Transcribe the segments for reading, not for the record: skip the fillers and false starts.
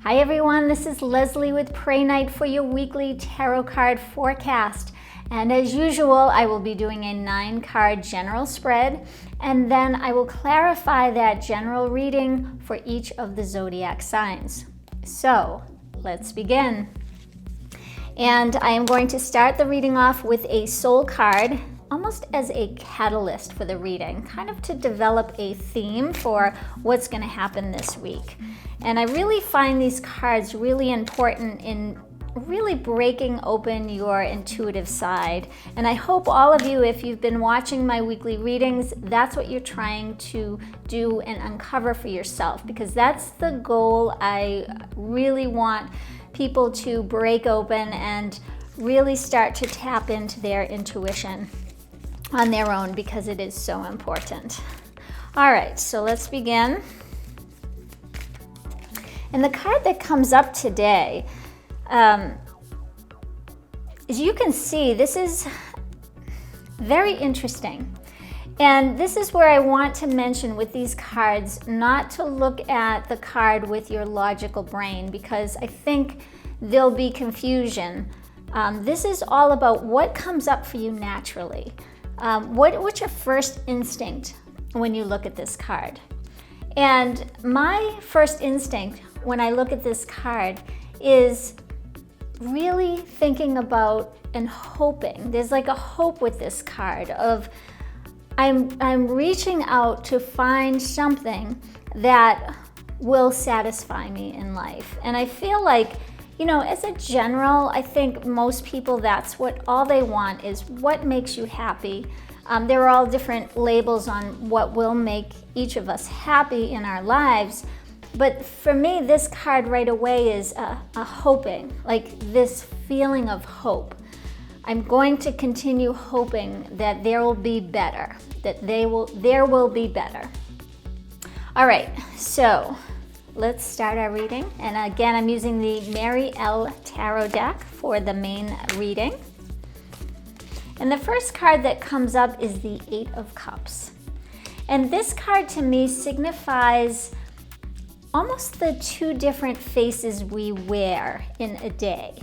Hi everyone, this is Leslie with PrayNite for your weekly tarot card forecast. And as usual, I will be doing a 9-card general spread, and then I will clarify that general reading for each of the zodiac signs. So let's begin. And I am going to start the reading off with a soul card, almost as a catalyst for the reading, kind of to develop a theme for what's going to happen this week. And I really find these cards really important in really breaking open your intuitive side. And I hope all of you, if you've been watching my weekly readings, that's what you're trying to do and uncover for yourself, because that's the goal. I really want people to break open and really start to tap into their intuition on their own, because it is so important. All right, so let's begin. And the card that comes up today, as you can see, this is very interesting. And this is where I want to mention with these cards, not to look at the card with your logical brain, because I think there'll be confusion. This is all about what comes up for you naturally. What's your first instinct when you look at this card? And my first instinct when I look at this card is really thinking about and hoping. There's like a hope with this card of I'm reaching out to find something that will satisfy me in life. And I feel like, you know, as a general, I think most people, that's what all they want is what makes you happy. There are all different labels on what will make each of us happy in our lives. But for me, this card right away is a hoping, like this feeling of hope. I'm going to continue hoping that there will be better, that there will be better. All right, so let's start our reading. And again, I'm using the Mary L. Tarot deck for the main reading. And the first card that comes up is the 8 of Cups. And this card to me signifies almost the 2 different faces we wear in a day.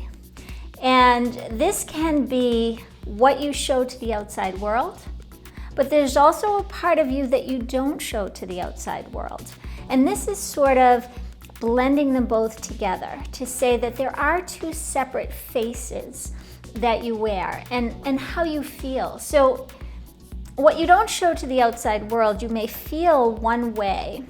And this can be what you show to the outside world, but there's also a part of you that you don't show to the outside world. And this is sort of blending them both together to say that there are 2 separate faces that you wear and how you feel. So what you don't show to the outside world, you may feel one way,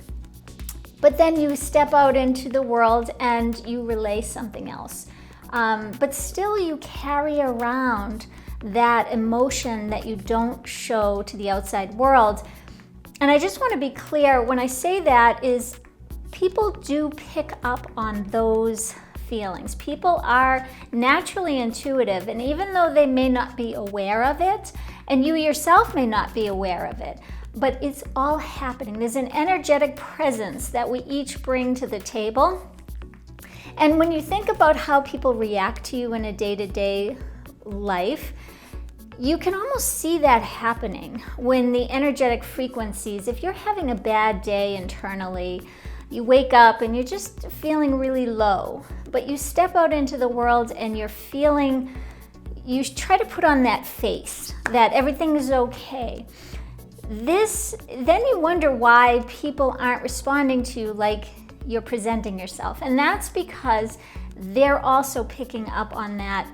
but then you step out into the world and you relay something else. But still you carry around that emotion that you don't show to the outside world. And I just want to be clear, when I say that is people do pick up on those feelings. People are naturally intuitive, and even though they may not be aware of it, and you yourself may not be aware of it, but it's all happening. There's an energetic presence that we each bring to the table. And when you think about how people react to you in a day-to-day life, you can almost see that happening when the energetic frequencies, if you're having a bad day internally, you wake up and you're just feeling really low, but you step out into the world and you're feeling, you try to put on that face that everything is okay. Then you wonder why people aren't responding to you like you're presenting yourself. And that's because they're also picking up on that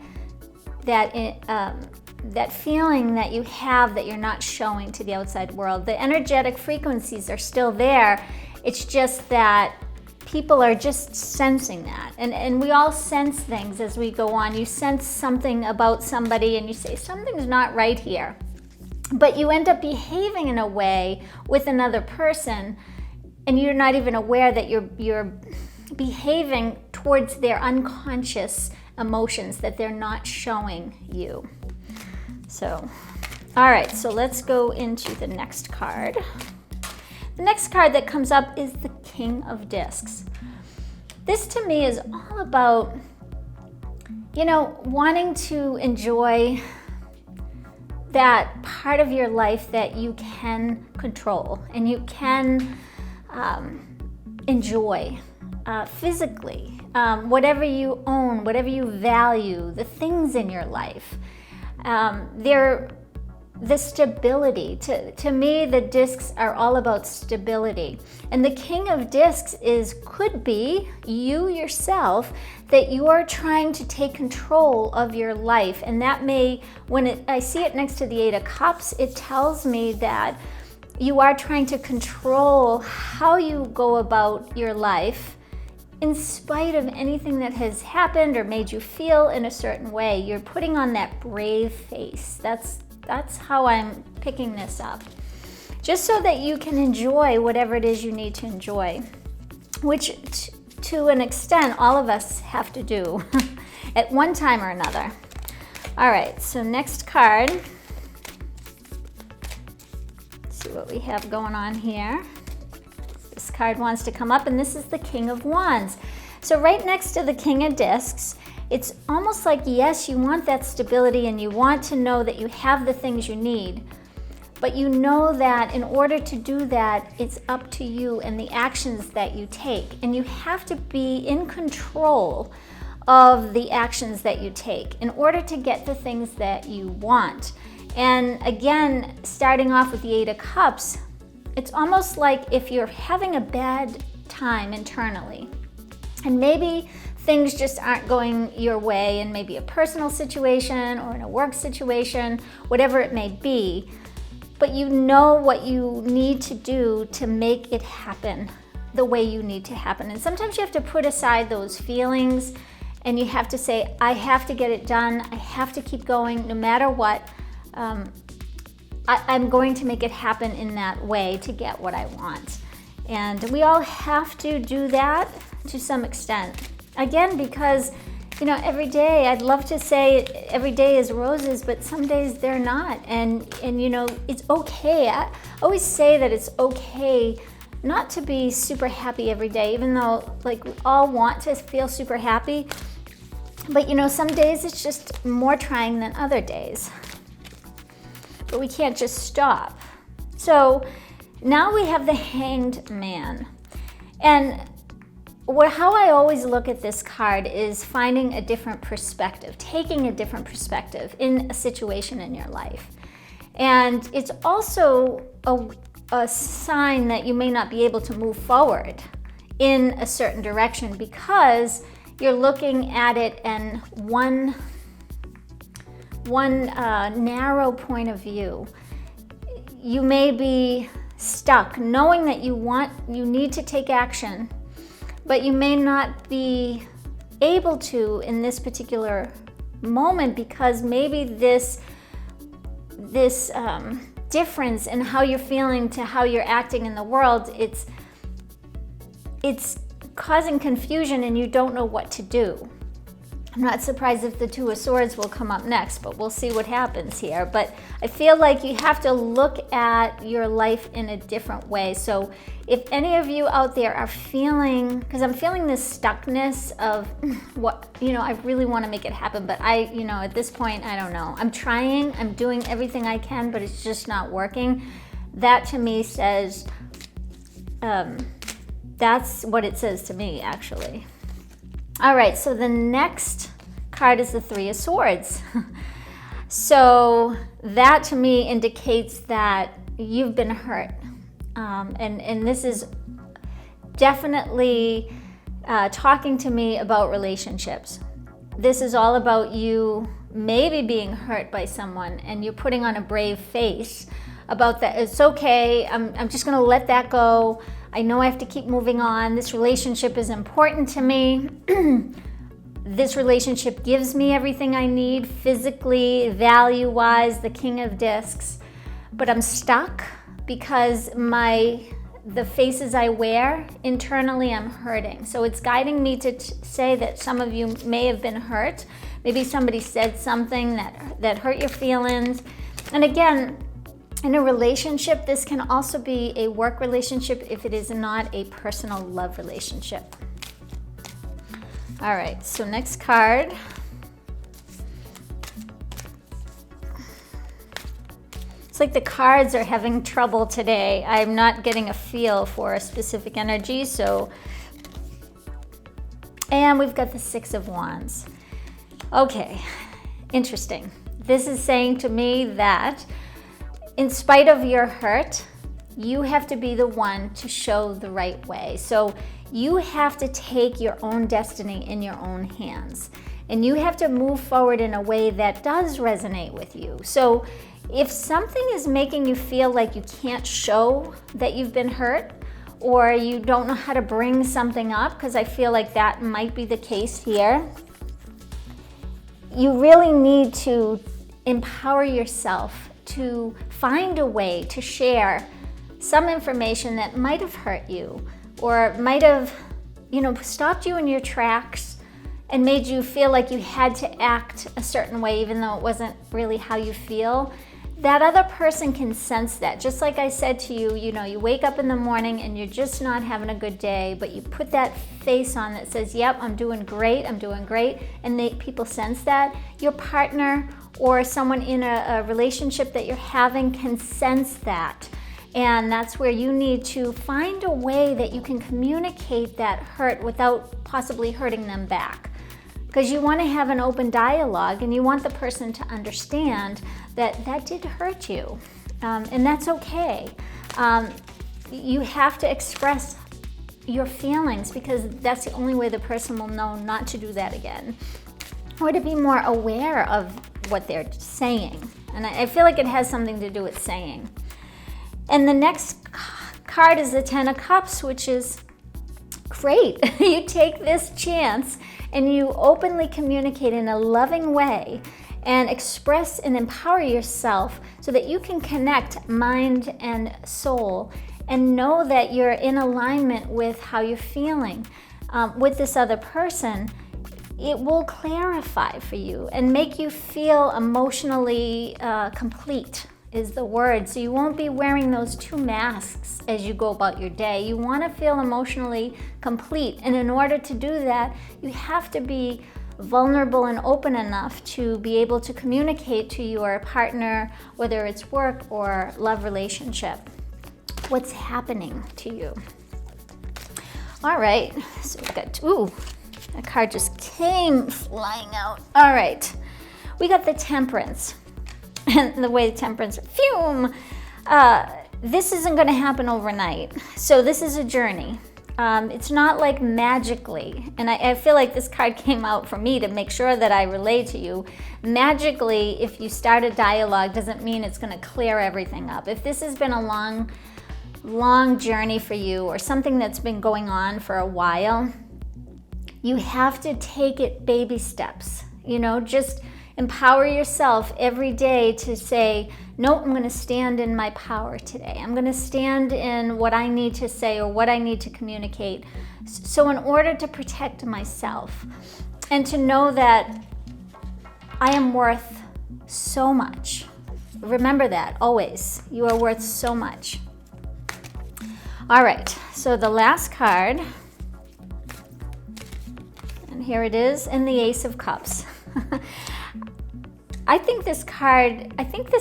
feeling that you have that you're not showing to the outside world. The energetic frequencies are still there. It's just that people are just sensing that. And we all sense things as we go on. You sense something about somebody and you say, something's not right here. But you end up behaving in a way with another person and you're not even aware that you're behaving towards their unconscious emotions that they're not showing you. So, all right, so let's go into the next card. The next card that comes up is the King of Discs. This to me is all about, you know, wanting to enjoy that part of your life that you can control and you can enjoy physically, whatever you own, whatever you value, the things in your life. The stability. To me, the discs are all about stability. And the King of Discs could be you yourself, that you are trying to take control of your life. And that may, I see it next to the Eight of Cups, it tells me that you are trying to control how you go about your life in spite of anything that has happened or made you feel in a certain way. You're putting on that brave face. That's how I'm picking this up. Just so that you can enjoy whatever it is you need to enjoy, which to an extent all of us have to do at one time or another. All right, so next card. Let's see what we have going on here. This card wants to come up, and this is the King of Wands. So right next to the King of Discs, it's almost like, yes, you want that stability and you want to know that you have the things you need, but you know that in order to do that, it's up to you and the actions that you take. And you have to be in control of the actions that you take in order to get the things that you want. And again, starting off with the Eight of Cups, it's almost like if you're having a bad time internally, and maybe things just aren't going your way in maybe a personal situation or in a work situation, whatever it may be, but you know what you need to do to make it happen the way you need to happen. And sometimes you have to put aside those feelings and you have to say, I have to get it done. I have to keep going no matter what. I'm going to make it happen in that way to get what I want. And we all have to do that to some extent. Again, because, every day, I'd love to say every day is roses, but some days they're not. And it's okay. I always say that it's okay not to be super happy every day, even though we all want to feel super happy. But some days it's just more trying than other days. But we can't just stop. So now we have the Hanged Man. And how I always look at this card is finding a different perspective, taking a different perspective in a situation in your life. And it's also a sign that you may not be able to move forward in a certain direction because you're looking at it in one narrow point of view. You may be stuck knowing that you need to take action, but you may not be able to in this particular moment because maybe this difference in how you're feeling to how you're acting in the world, it's causing confusion and you don't know what to do. I'm not surprised if the Two of Swords will come up next, but we'll see what happens here. But I feel like you have to look at your life in a different way. So if any of you out there are feeling, because I'm feeling this stuckness of I really want to make it happen, but at this point, I don't know. I'm trying, I'm doing everything I can, but it's just not working. That to me says, that's what it says to me, actually. All right, so the next card is the Three of Swords. So that to me indicates that you've been hurt. And this is definitely talking to me about relationships. This is all about you maybe being hurt by someone and you're putting on a brave face about that. It's okay, I'm just gonna let that go. I know I have to keep moving on. This relationship is important to me. This relationship gives me everything I need physically, value-wise, the King of Discs. But I'm stuck because the faces I wear, internally I'm hurting. So it's guiding me to say that some of you may have been hurt. Maybe somebody said something that hurt your feelings. And again, in a relationship, this can also be a work relationship if it is not a personal love relationship. All right, so next card. It's like the cards are having trouble today. I'm not getting a feel for a specific energy, so And we've got the Six of Wands. Okay, interesting. This is saying to me that in spite of your hurt, you have to be the one to show the right way. So you have to take your own destiny in your own hands. And you have to move forward in a way that does resonate with you. So if something is making you feel like you can't show that you've been hurt, or you don't know how to bring something up, because I feel like that might be the case here, you really need to empower yourself to find a way to share some information that might have hurt you, or might have, stopped you in your tracks and made you feel like you had to act a certain way even though it wasn't really how you feel. That other person can sense that. Just like I said to you, you wake up in the morning and you're just not having a good day, but you put that face on that says, yep, I'm doing great, and people sense that. Your partner or someone in a relationship that you're having can sense that. And that's where you need to find a way that you can communicate that hurt without possibly hurting them back. Because you want to have an open dialogue and you want the person to understand that that did hurt you. And that's okay. You have to express your feelings, because that's the only way the person will know not to do that again, or to be more aware of what they're saying. And I feel like it has something to do with saying. And the next card is the Ten of Cups, which is great. You take this chance and you openly communicate in a loving way and express and empower yourself so that you can connect mind and soul and know that you're in alignment with how you're feeling with this other person. It will clarify for you and make you feel emotionally complete is the word. So you won't be wearing those two masks as you go about your day. You want to feel emotionally complete. And in order to do that, you have to be vulnerable and open enough to be able to communicate to your partner, whether it's work or love relationship, what's happening to you. All right, so we've got, that card just came flying out. All right, we got the Temperance. And the way the Temperance, this isn't going to happen overnight. So this is a journey. It's not like magically, and I feel like this card came out for me to make sure that I relate to you. Magically, if you start a dialogue, doesn't mean it's going to clear everything up. If this has been a long journey for you, or something that's been going on for a while, you have to take it baby steps. Just empower yourself every day to say, no, I'm going to stand in my power today. I'm going to stand in what I need to say or what I need to communicate. So in order to protect myself and to know that I am worth so much. Remember that always. You are worth so much. All right, so the last card, and here it is, in the Ace of Cups. I think this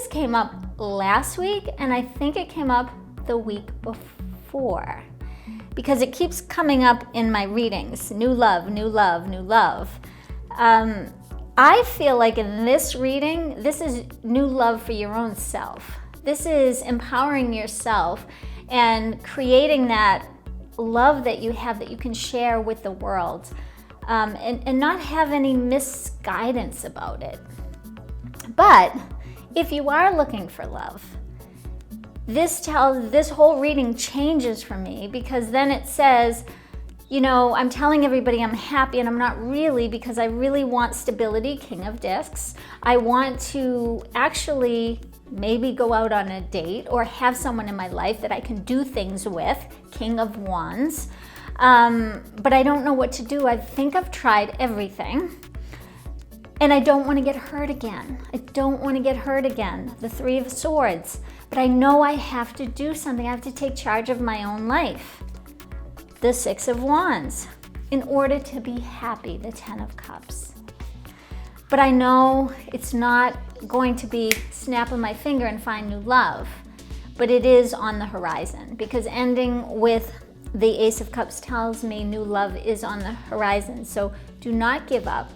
came up last week, and I think it came up the week before, because it keeps coming up in my readings. New love, new love, new love. I feel like in this reading, this is new love for your own self. This is empowering yourself and creating that love that you have that you can share with the world, and not have any misguidance about it. But if you are looking for love, this whole reading changes for me, because then it says, I'm telling everybody I'm happy, and I'm not really, because I really want stability, King of Discs. I want to actually maybe go out on a date or have someone in my life that I can do things with, King of Wands. But I don't know what to do. I think I've tried everything. And I don't want to get hurt again. The Three of Swords. But I know I have to do something. I have to take charge of my own life. The Six of Wands. In order to be happy, the Ten of Cups. But I know it's not going to be snap of my finger and find new love. But it is on the horizon. Because ending with the Ace of Cups tells me new love is on the horizon. So do not give up.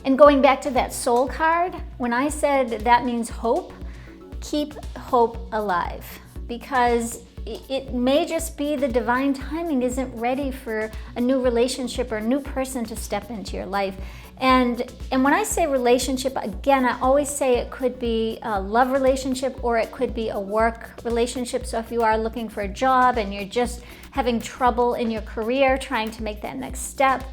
And going back to that Soul card, when I said that means hope, keep hope alive, because it may just be the divine timing isn't ready for a new relationship or a new person to step into your life. And when I say relationship, again, I always say it could be a love relationship or it could be a work relationship. So if you are looking for a job and you're just having trouble in your career trying to make that next step,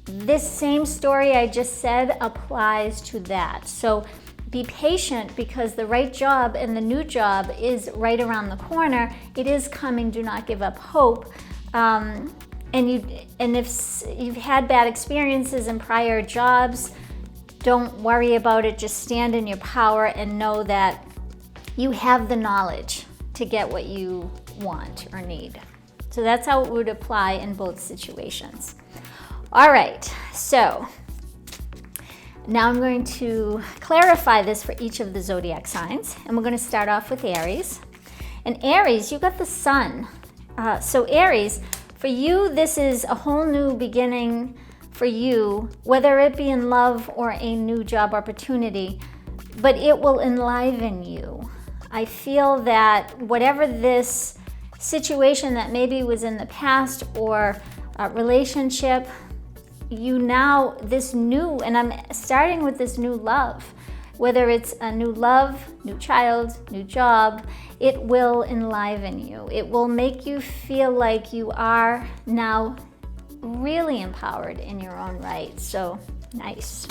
this same story I just said applies to that. So be patient, because the right job and the new job is right around the corner. It is coming. Do not give up hope. And if you've had bad experiences in prior jobs, don't worry about it. Just stand in your power and know that you have the knowledge to get what you want or need. So that's how it would apply in both situations. All right, so now I'm going to clarify this for each of the zodiac signs, and we're going to start off with Aries. And Aries, you got the sun. So Aries, for you, this is a whole new beginning for you, whether it be in love or a new job opportunity, but it will enliven you. I feel that whatever this situation that maybe was in the past or a relationship, you now, this new, and I'm starting with this new love, whether it's a new love, new child, new job, it will enliven you. It will make you feel like you are now really empowered in your own right. So nice.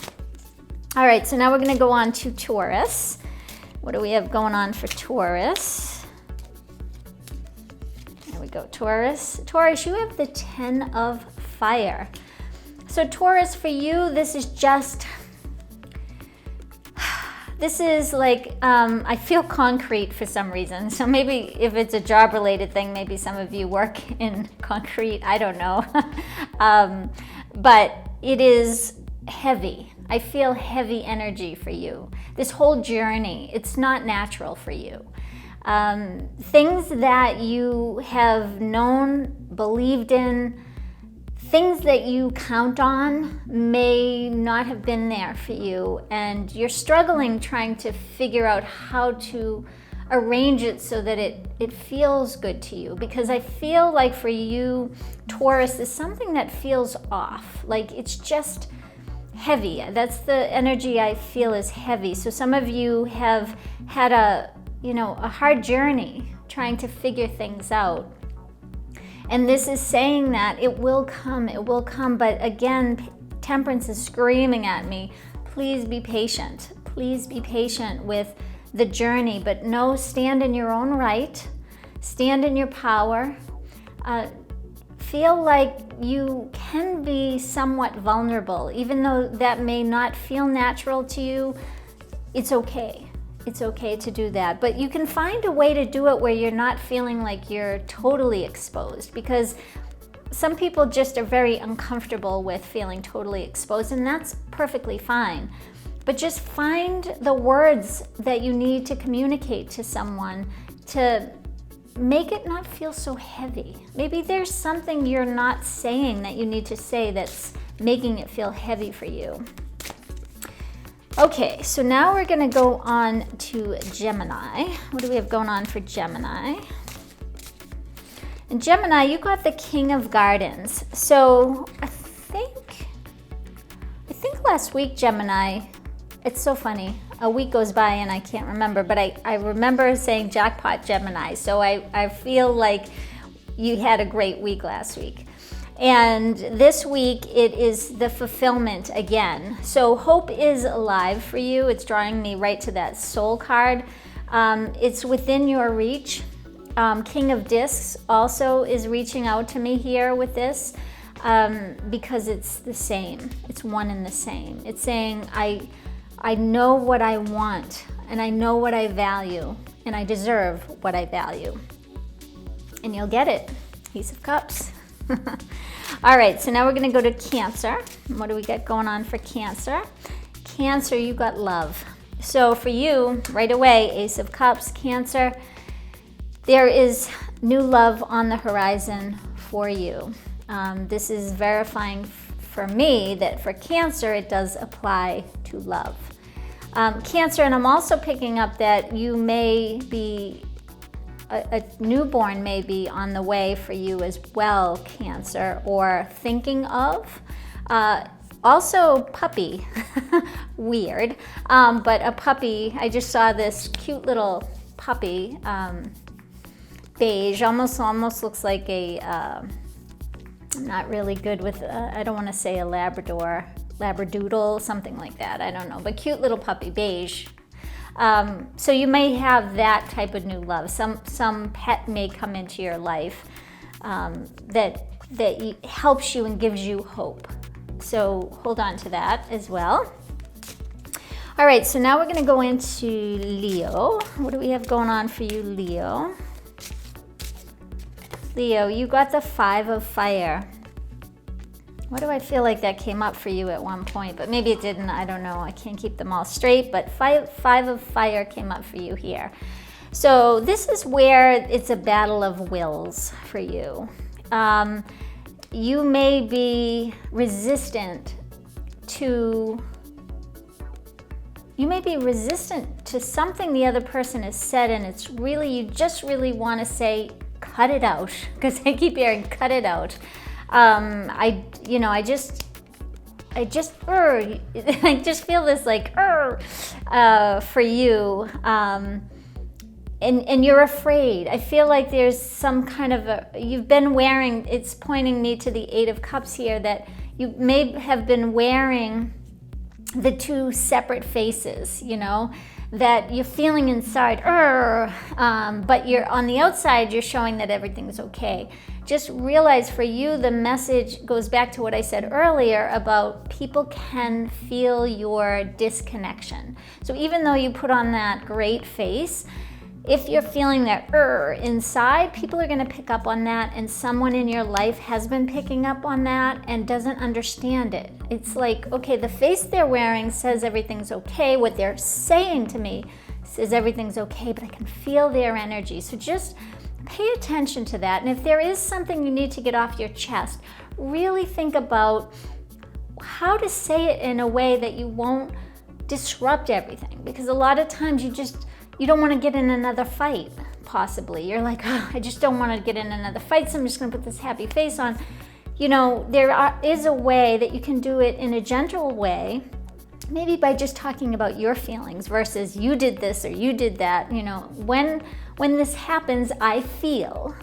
All right, so now we're going to go on to Taurus. What do we have going on for Taurus? There we go, Taurus. Taurus, you have the 10 of Fire. So Taurus, for you, this is like, I feel concrete for some reason. So maybe if it's a job related thing, maybe some of you work in concrete, I don't know. But it is heavy. I feel heavy energy for you. This whole journey, it's not natural for you. Things that you have known, believed in, things that you count on may not have been there for you, and you're struggling trying to figure out how to arrange it so that it feels good to you. Because I feel like for you, Taurus, is something that feels off, like it's just heavy. That's the energy I feel is heavy. So some of you have had a hard journey trying to figure things out. And this is saying that it will come. But again, Temperance is screaming at me, please be patient. Please be patient with the journey, but no, stand in your own right, stand in your power. Feel like you can be somewhat vulnerable, even though that may not feel natural to you. It's okay. It's okay to do that, but you can find a way to do it where you're not feeling like you're totally exposed, because some people just are very uncomfortable with feeling totally exposed, and that's perfectly fine. But just find the words that you need to communicate to someone to make it not feel so heavy. Maybe there's something you're not saying that you need to say that's making it feel heavy for you. Okay, so now we're going to go on to Gemini. What do we have going on for Gemini? And Gemini, you got the King of Gardens. So I think last week, Gemini, it's so funny. A week goes by and I can't remember, but I remember saying jackpot Gemini. So I feel like you had a great week last week. And this week, it is the fulfillment again. So hope is alive for you. It's drawing me right to that soul card. It's within your reach. King of Discs also is reaching out to me here with this because it's the same. It's one and the same. It's saying, I know what I want, and I know what I value, and I deserve what I value. And you'll get it. Ace of Cups. All right, so now we're going to go to Cancer. What do we got going on for Cancer? Cancer, you got love. So for you, right away, Ace of Cups, Cancer, there is new love on the horizon for you. This is verifying for me that for Cancer, it does apply to love. Cancer, and I'm also picking up that you may be, a newborn may be on the way for you as well, Cancer, or thinking of. Also puppy, weird, but a puppy. I just saw this cute little puppy, beige, almost looks like a, I'm not really good with, I don't want to say a Labrador, Labradoodle, something like that, I don't know, but cute little puppy, beige. So you may have that type of new love. Some pet may come into your life that helps you and gives you hope. So hold on to that as well. All right, so now we're going to go into Leo. What do we have going on for you, Leo? Leo, you got the 5 of Fire. Why do I feel like that came up for you at one point? But maybe it didn't. I don't know. I can't keep them all straight. But 5 of Fire came up for you here. So this is where it's a battle of wills for you. You may be resistant to something the other person has said, and it's really, you just really want to say, cut it out, because I keep hearing cut it out. I just feel this like for you, and you're afraid. I feel like there's some kind of you've been wearing, it's pointing me to the 8 of Cups here, that you may have been wearing the 2 separate faces, you know, that you're feeling inside, but you're on the outside, you're showing that everything's okay. Just realize for you, the message goes back to what I said earlier about people can feel your disconnection. So even though you put on that great face, if you're feeling that inside, people are going to pick up on that, and someone in your life has been picking up on that and doesn't understand it. It's like, okay, the face they're wearing says everything's okay. What they're saying to me says everything's okay, but I can feel their energy. So just pay attention to that. And if there is something you need to get off your chest, really think about how to say it in a way that you won't disrupt everything. Because a lot of times you don't want to get in another fight, possibly. You're like, I just don't want to get in another fight, so I'm just going to put this happy face on. You know, there is a way that you can do it in a gentle way, maybe by just talking about your feelings versus you did this or you did that. You know, when this happens, I feel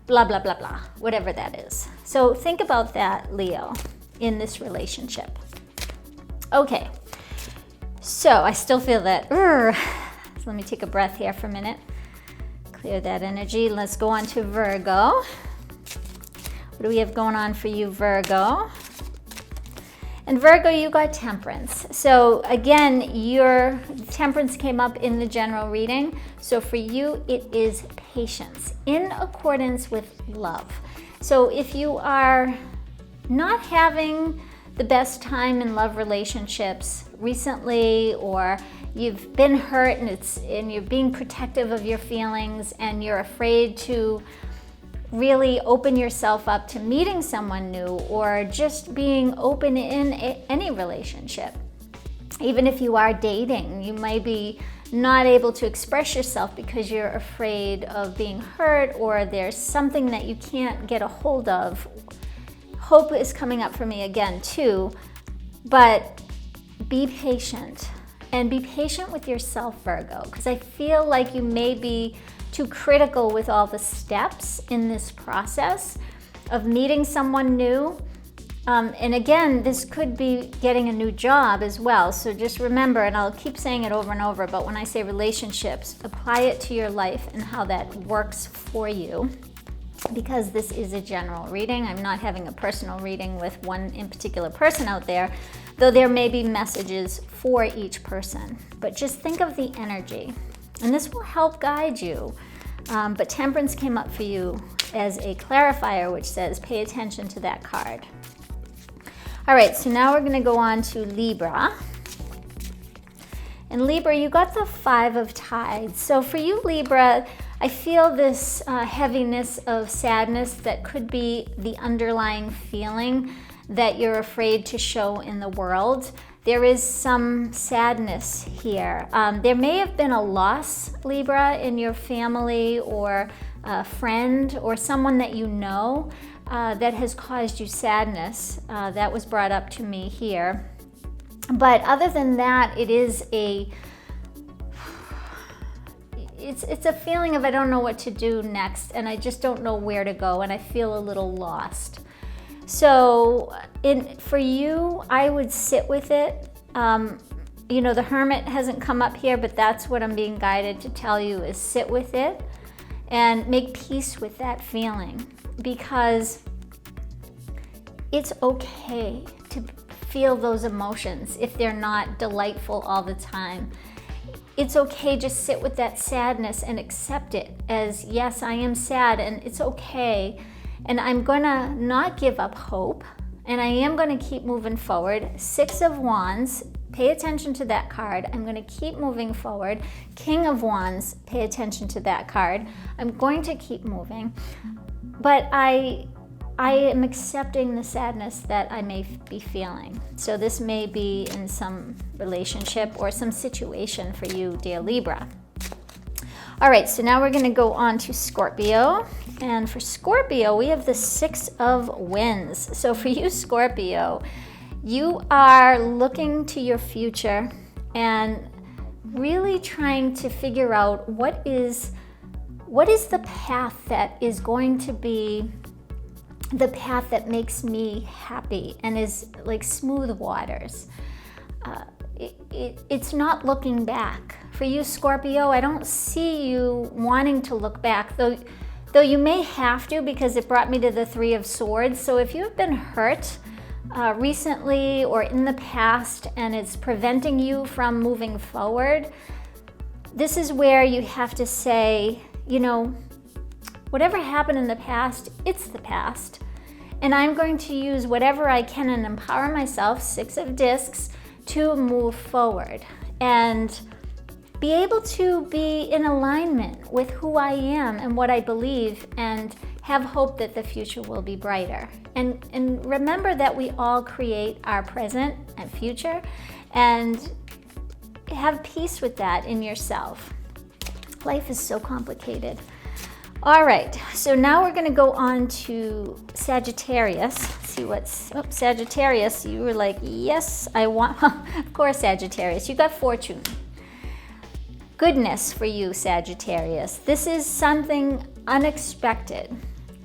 blah, blah, blah, blah, whatever that is. So think about that, Leo, in this relationship. Okay, so I still feel that, so let me take a breath here for a minute. Clear that energy. Let's go on to Virgo. What do we have going on for you, Virgo? And Virgo, you got Temperance. So again, your Temperance came up in the general reading. So for you, it is patience in accordance with love. So if you are not having the best time in love relationships recently, or you've been hurt and you're being protective of your feelings and you're afraid to really open yourself up to meeting someone new or just being open in any relationship. Even if you are dating, you may be not able to express yourself because you're afraid of being hurt, or there's something that you can't get a hold of. Hope is coming up for me again too, but be patient. And be patient with yourself, Virgo, because I feel like you may be too critical with all the steps in this process of meeting someone new. And again, this could be getting a new job as well. So just remember, and I'll keep saying it over and over, but when I say relationships, apply it to your life and how that works for you. Because this is a general reading. I'm not having a personal reading with one in particular person out there, though there may be messages for each person. But just think of the energy, and this will help guide you. But Temperance came up for you as a clarifier, which says pay attention to that card. All right, so now we're going to go on to Libra. And Libra, you got the 5 of Tides. So for you, Libra, I feel this heaviness of sadness that could be the underlying feeling that you're afraid to show in the world. There is some sadness here. There may have been a loss, Libra, in your family or a friend or someone that you know that has caused you sadness. That was brought up to me here. But other than that, it is it's a feeling of I don't know what to do next, and I just don't know where to go, and I feel a little lost. So for you, I would sit with it. You know, the Hermit hasn't come up here, but that's what I'm being guided to tell you is sit with it and make peace with that feeling, because it's okay to feel those emotions if they're not delightful all the time. It's okay, just sit with that sadness and accept it as, yes, I am sad and it's okay. And I'm gonna not give up hope, and I am gonna keep moving forward. 6 of Wands, pay attention to that card. I'm gonna keep moving forward. King of Wands, pay attention to that card. I'm going to keep moving. But I am accepting the sadness that I may be feeling. So this may be in some relationship or some situation for you, dear Libra. All right, so now we're going to go on to Scorpio. And for Scorpio, we have the 6 of Wands. So for you, Scorpio, you are looking to your future and really trying to figure out what is the path that is going to be the path that makes me happy and is like smooth waters. It's not looking back. For you, Scorpio, I don't see you wanting to look back, though you may have to, because it brought me to the 3 of Swords. So if you've been hurt recently or in the past and it's preventing you from moving forward, this is where you have to say, you know, whatever happened in the past, it's the past. And I'm going to use whatever I can and empower myself, 6 of Discs, to move forward and be able to be in alignment with who I am and what I believe, and have hope that the future will be brighter. And remember that we all create our present and future, and have peace with that in yourself. Life is so complicated. All right, so now we're going to go on to Sagittarius. See what's Sagittarius. You were like, yes, I want. Of course, Sagittarius. You got Fortune. Goodness for you, Sagittarius. This is something unexpected.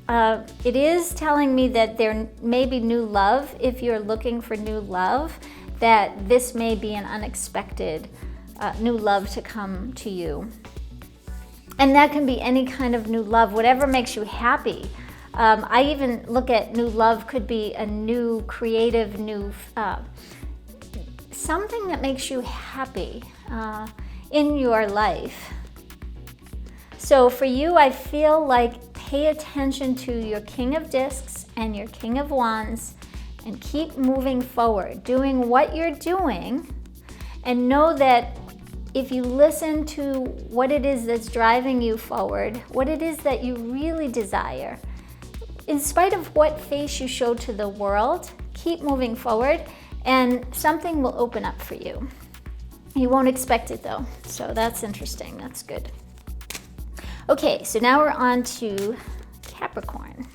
It is telling me that there may be new love. If you're looking for new love, that this may be an unexpected new love to come to you. And that can be any kind of new love, whatever makes you happy. I even look at new love could be a new creative, new something that makes you happy in your life. So for you, I feel like pay attention to your King of Discs and your King of Wands and keep moving forward, doing what you're doing, and know that if you listen to what it is that's driving you forward, what it is that you really desire, in spite of what face you show to the world, keep moving forward and something will open up for you. You won't expect it though, so that's interesting, that's good. Okay, so now we're on to Capricorn.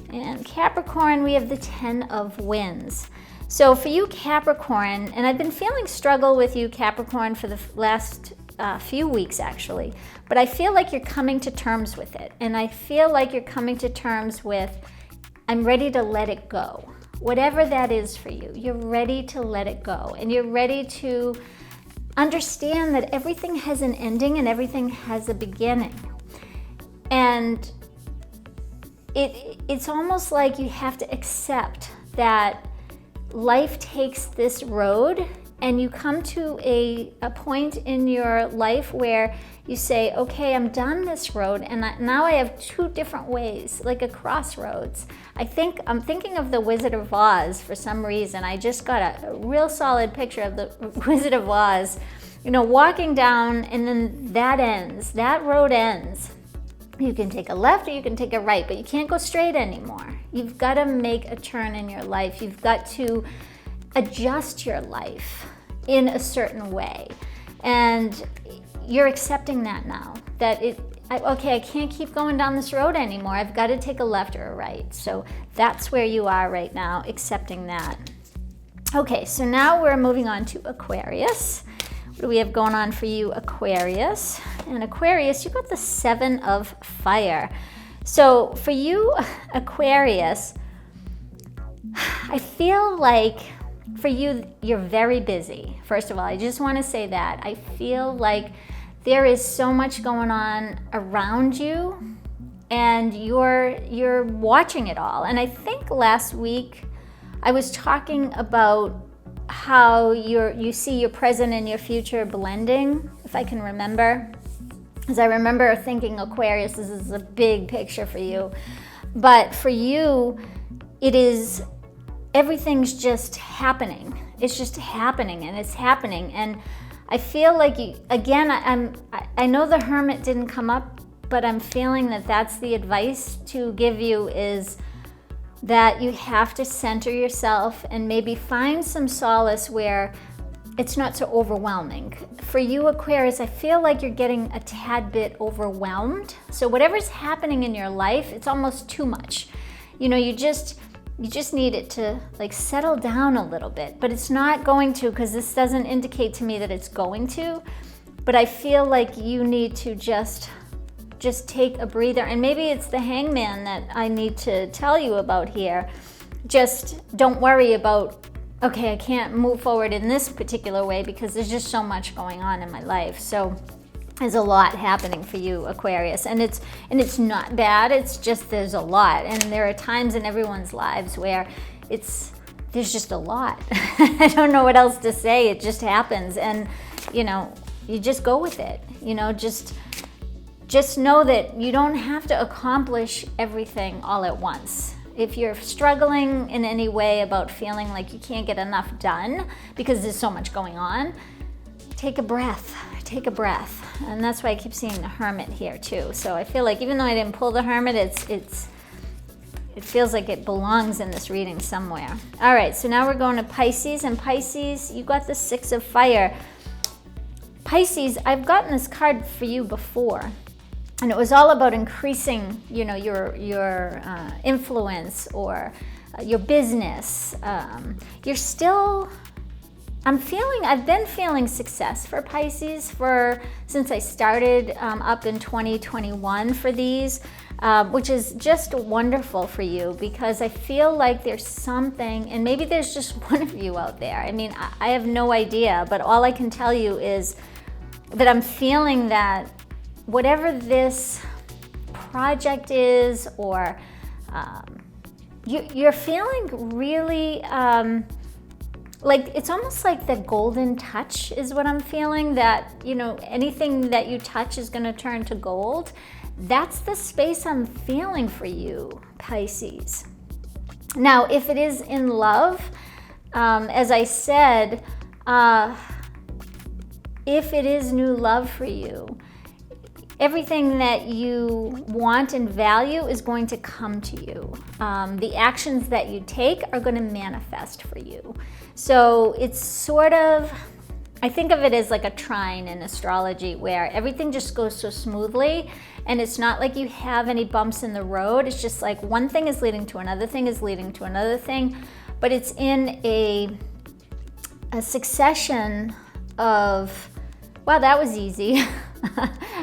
And Capricorn, we have the 10 of Wands. So for you, Capricorn, and I've been feeling struggle with you, Capricorn, for the last few weeks actually, but I feel like you're coming to terms with it. And I feel like you're coming to terms with, I'm ready to let it go. Whatever that is for you, you're ready to let it go. And you're ready to understand that everything has an ending and everything has a beginning. And it's almost like you have to accept that life takes this road, and you come to a point in your life where you say, okay, I'm done this road, and now I have 2 different ways, like a crossroads. I'm thinking of the Wizard of Oz for some reason. I just got a real solid picture of the Wizard of Oz walking down, and then that road ends. You can take a left or you can take a right, but you can't go straight anymore. You've got to make a turn in your life. You've got to adjust your life in a certain way. And you're accepting that now, that I can't keep going down this road anymore. I've got to take a left or a right. So that's where you are right now, accepting that. Okay, so now we're moving on to Aquarius. What do we have going on for you, Aquarius? And Aquarius, you got the 7 of Fire. So for you, Aquarius, I feel like for you, you're very busy. First of all, I just want to say that. I feel like there is so much going on around you, and you're watching it all. And I think last week I was talking about how you see your present and your future blending, if I can remember. Because I remember thinking, Aquarius, this is a big picture for you. But for you, everything's just happening. It's just happening, and it's happening. And I feel like, I know the Hermit didn't come up, but I'm feeling that that's the advice to give you, is that you have to center yourself and maybe find some solace where it's not so overwhelming. For you, Aquarius, I feel like you're getting a tad bit overwhelmed. So whatever's happening in your life, it's almost too much. You just need it to settle down a little bit, but it's not going to, because this doesn't indicate to me that it's going to. But I feel like you need to just take a breather. And maybe it's the Hangman that I need to tell you about here. Just don't worry about, okay, I can't move forward in this particular way because there's just so much going on in my life. So there's a lot happening for you, Aquarius, and it's not bad. It's just there's a lot, and there are times in everyone's lives where there's just a lot. I don't know what else to say. It just happens, and you just go with it. Just know that you don't have to accomplish everything all at once. If you're struggling in any way about feeling like you can't get enough done because there's so much going on, take a breath. And that's why I keep seeing the Hermit here too. So I feel like even though I didn't pull the Hermit, it feels like it belongs in this reading somewhere. All right, so now we're going to Pisces, and Pisces, you got the 6 of Fire. Pisces, I've gotten this card for you before, and it was all about increasing, your influence or your business. I've been feeling success for Pisces since I started up in 2021 for these, which is just wonderful for you, because I feel like there's something, and maybe there's just one of you out there. I mean, I have no idea, but all I can tell you is that I'm feeling that whatever this project is, or you're feeling really it's almost like the golden touch is what I'm feeling, that anything that you touch is going to turn to gold. That's the space I'm feeling for you, Pisces. Now, if it is in love, as I said, if it is new love for you, everything that you want and value is going to come to you. The actions that you take are going to manifest for you. So it's sort of, I think of it as like a trine in astrology, where everything just goes so smoothly, and it's not like you have any bumps in the road. It's just like one thing is leading to another thing is leading to another thing, but it's in a succession of, wow, that was easy.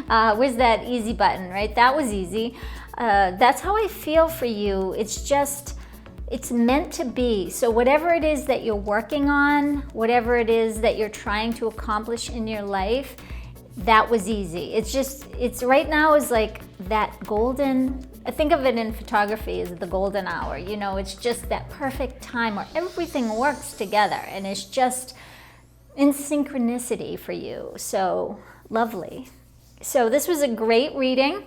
Where's that easy button, right? That was easy. That's how I feel for you. It's meant to be. So whatever it is that you're working on, whatever it is that you're trying to accomplish in your life, that was easy. It's right now is like that golden, I think of it in photography as the golden hour. It's just that perfect time where everything works together, and it's just in synchronicity for you. So lovely. So this was a great reading.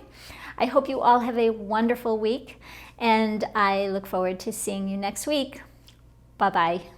I hope you all have a wonderful week, and I look forward to seeing you next week. Bye-bye.